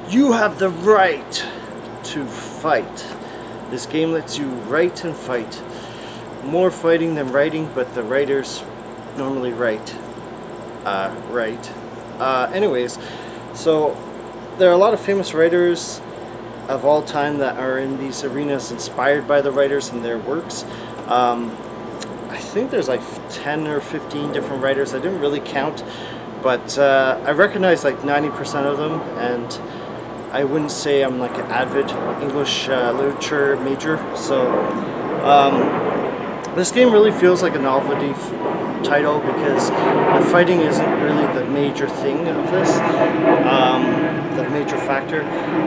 You have the right to fight. This game lets you write and fight. More fighting than writing, but the writers normally write. Anyways, so there are a lot of famous writers of all time that are in these arenas inspired by the writers and their works. I think there's like 10 or 15 different writers. I didn't really count, but I recognize like 90% of them, and I wouldn't say I'm like an avid English literature major. So this game really feels like a novelty title because the fighting isn't really the major thing of this, the major factor.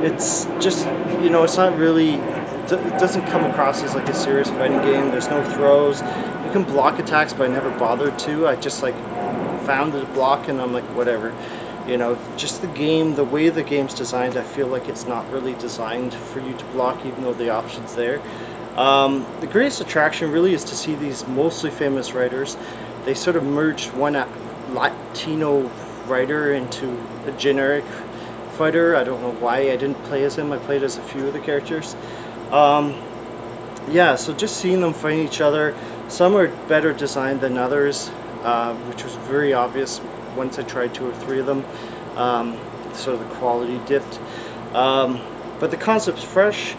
It's just, it's not really, it doesn't come across as like a serious fighting game. There's no throws. You can block attacks, but I never bothered to. I just like found the block and I'm like, whatever. Just the game, the way the game's designed, I feel like it's not really designed for you to block, even though the option's there. The greatest attraction really is to see these mostly famous writers. They sort of merged one Latino writer into a generic fighter. I don't know why I didn't play as him. I played as a few of the characters. Yeah, so just seeing them fighting each other. Some are better designed than others, which was very obvious once I tried 2 or 3 of them. So the quality dipped. But the concept's fresh.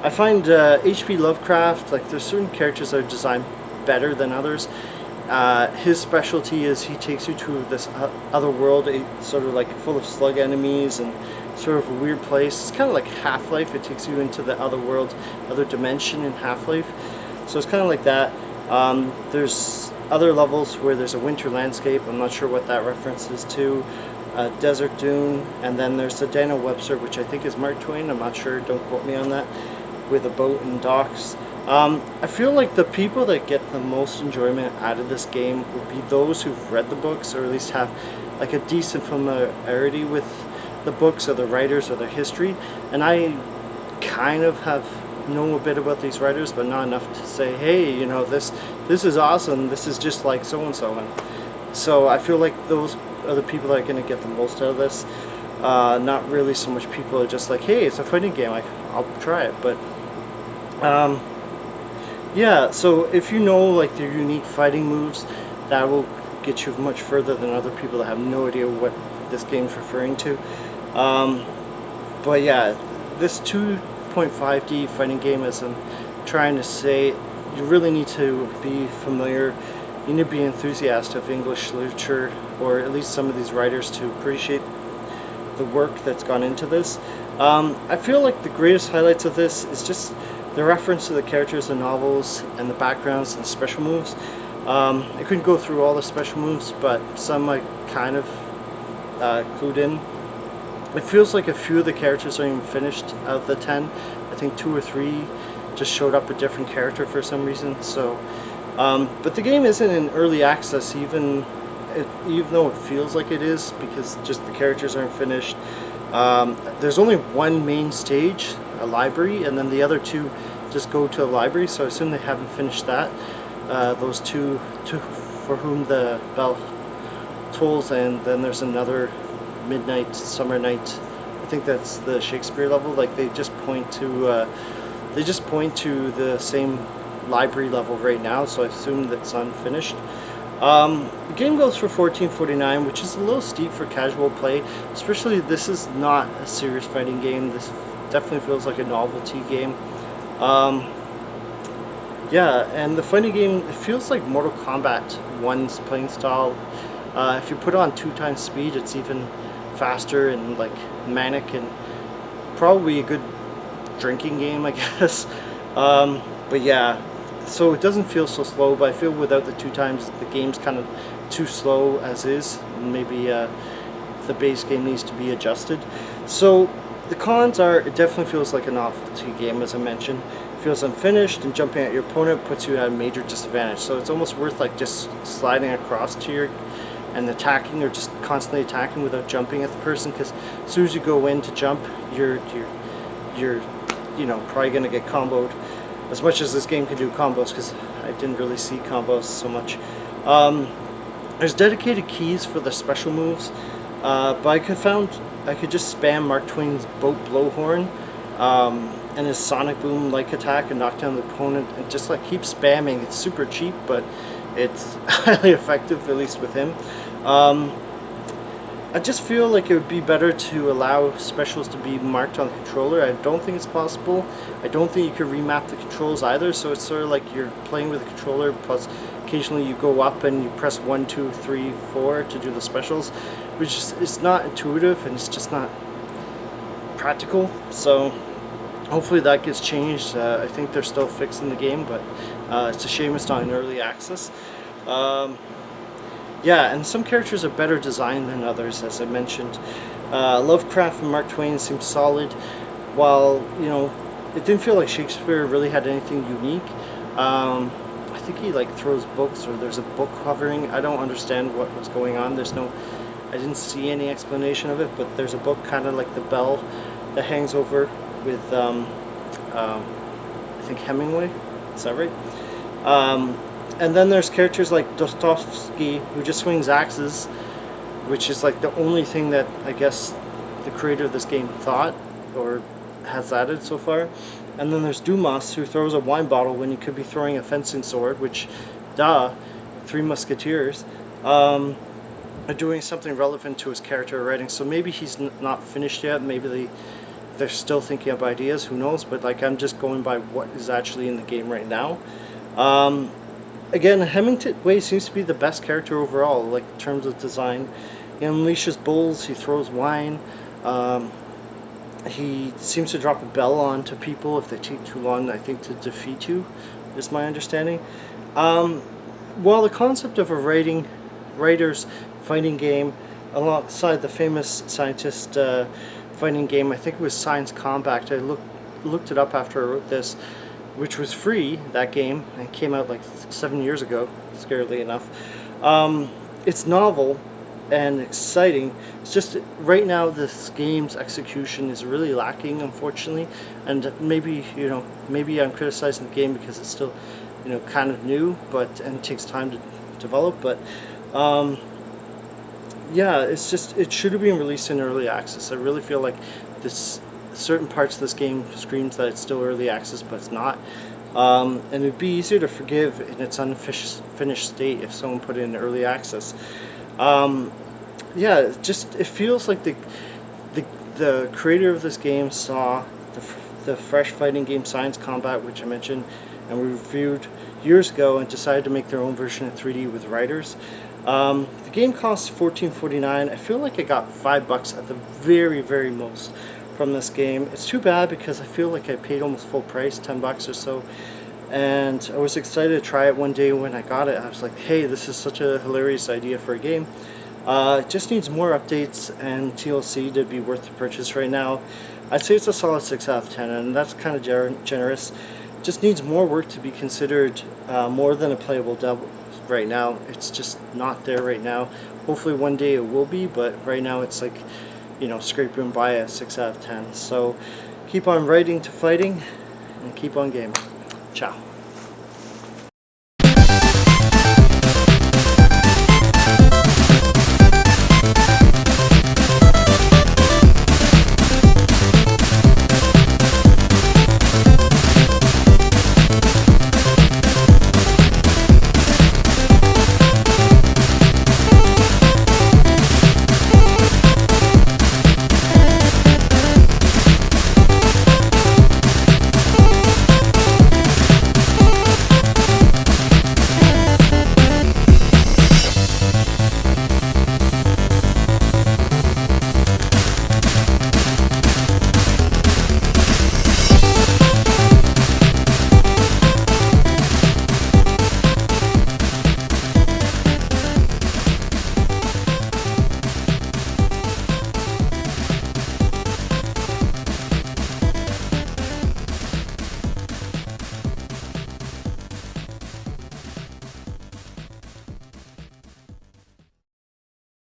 I find H.P. Lovecraft, like there's certain characters that are designed better than others. His specialty is he takes you to this other world, sort of like full of slug enemies and sort of a weird place. It's kind of like Half-Life. It takes you into the other world, other dimension in Half-Life. So it's kind of like that. There's other levels where there's a winter landscape. I'm not sure what that reference is to. Desert dune, and then there's the Daniel Webster, which I think is Mark Twain. I'm not sure. Don't quote me on that. With a boat and docks. I feel like the people that get the most enjoyment out of this game would be those who've read the books, or at least have like a decent familiarity with the books or the writers or their history. And I kind of know a bit about these writers, but not enough to say, hey, this is awesome. This is just like so and so. And so I feel like those are the people that are going to get the most out of this. Not really so much people are just like, hey, it's a fighting game, I'll try it. But yeah, so if you know like their unique fighting moves, that will get you much further than other people that have no idea what this game's referring to. But yeah, this 2.5D fighting game, as I'm trying to say, you really need to be familiar. You need to be enthusiastic of English literature, or at least some of these writers, to appreciate the work that's gone into this. I feel like the greatest highlights of this is just the reference to the characters and novels and the backgrounds and the special moves. I couldn't go through all the special moves, but some I kind of clued in. It feels like a few of the characters are even finished out of the 10. I think 2 or 3 just showed up a different character for some reason. So, but the game isn't in early access, even though it feels like it is, because just the characters aren't finished. There's only one main stage, a library, and then the other 2 just go to a library, so I assume they haven't finished that. Those two for whom the bell tolls, and then there's another midnight, summer night. I think that's the Shakespeare level. Like they just point to the same library level right now, so I assume that's unfinished. The game goes for $14.49, which is a little steep for casual play, especially this is not a serious fighting game. This definitely feels like a novelty game. Yeah, and the fighting game, it feels like Mortal Kombat 1's playing style. If you put on 2 times speed, it's even faster and like manic, and probably a good drinking game, I guess. But yeah, so it doesn't feel so slow, but I feel without the 2 times the game's kind of too slow as is. Maybe the base game needs to be adjusted. So the cons are, it definitely feels like a novelty game, as I mentioned. It feels unfinished, and jumping at your opponent puts you at a major disadvantage. So it's almost worth like just sliding across to your and attacking, or just constantly attacking without jumping at the person, because as soon as you go in to jump, you're probably gonna get comboed. As much as this game can do combos, because I didn't really see combos so much. There's dedicated keys for the special moves, but I found I could just spam Mark Twain's boat blowhorn and his sonic boom like attack and knock down the opponent, and just like keep spamming. It's super cheap, but it's highly effective, at least with him. Um, I just feel like it would be better to allow specials to be marked on the controller. I don't think it's possible. I don't think you could remap the controls either, so it's sort of like you're playing with the controller, plus occasionally you go up and you press 1, 2, 3, 4 to do the specials, which is not intuitive and it's just not practical. So hopefully that gets changed. I think they're still fixing the game, but it's a shame it's not in early access. Yeah, and some characters are better designed than others, as I mentioned. Lovecraft and Mark Twain seem solid, while, you know, it didn't feel like Shakespeare really had anything unique. I think he like throws books, or there's a book hovering. I don't understand what was going on. I didn't see any explanation of it, but there's a book kind of like the bell that hangs over with, I think Hemingway. Is that right? And then there's characters like Dostoevsky, who just swings axes, which is like the only thing that I guess the creator of this game thought or has added so far. And then there's Dumas, who throws a wine bottle when he could be throwing a fencing sword, which, duh, Three Musketeers, are doing something relevant to his character writing. So maybe he's not finished yet. Maybe they're still thinking up ideas. Who knows? But like, I'm just going by what is actually in the game right now. Again, Hemingway seems to be the best character overall, like in terms of design. He unleashes bulls, he throws wine, he seems to drop a bell onto people if they take too long, I think, to defeat you, is my understanding. While the concept of a writer's fighting game, alongside the famous scientist fighting game, I think it was Science Combat, I looked it up after I wrote this, which was free, that game, and came out like 7 years ago, scarily enough. It's novel and exciting. It's just right now this game's execution is really lacking, unfortunately, and maybe, you know, maybe I'm criticizing the game because it's still, you know, kind of new, and it takes time to develop, but yeah, it's just, it should have been released in early access. I really feel like certain parts of this game screams that it's still early access, but it's not. And it'd be easier to forgive in its unfinished state if someone put it in early access. Yeah, it feels like the creator of this game saw the fresh fighting game Science Combat, which I mentioned and we reviewed years ago, and decided to make their own version of 3D with writers. The game costs $14.49. I feel like I got $5 at the very, very most from this game. It's too bad because I feel like I paid almost full price, $10 or so, and I was excited to try it one day when I got it. I was like, hey, this is such a hilarious idea for a game. It just needs more updates and TLC to be worth the purchase right now. I'd say it's a solid 6 out of 10, and that's kind of generous. It just needs more work to be considered more than a playable demo right now. It's just not there right now. Hopefully one day it will be, but right now it's like, you know, scraping by a 6 out of 10. So keep on writing to fighting and keep on gaming. Ciao.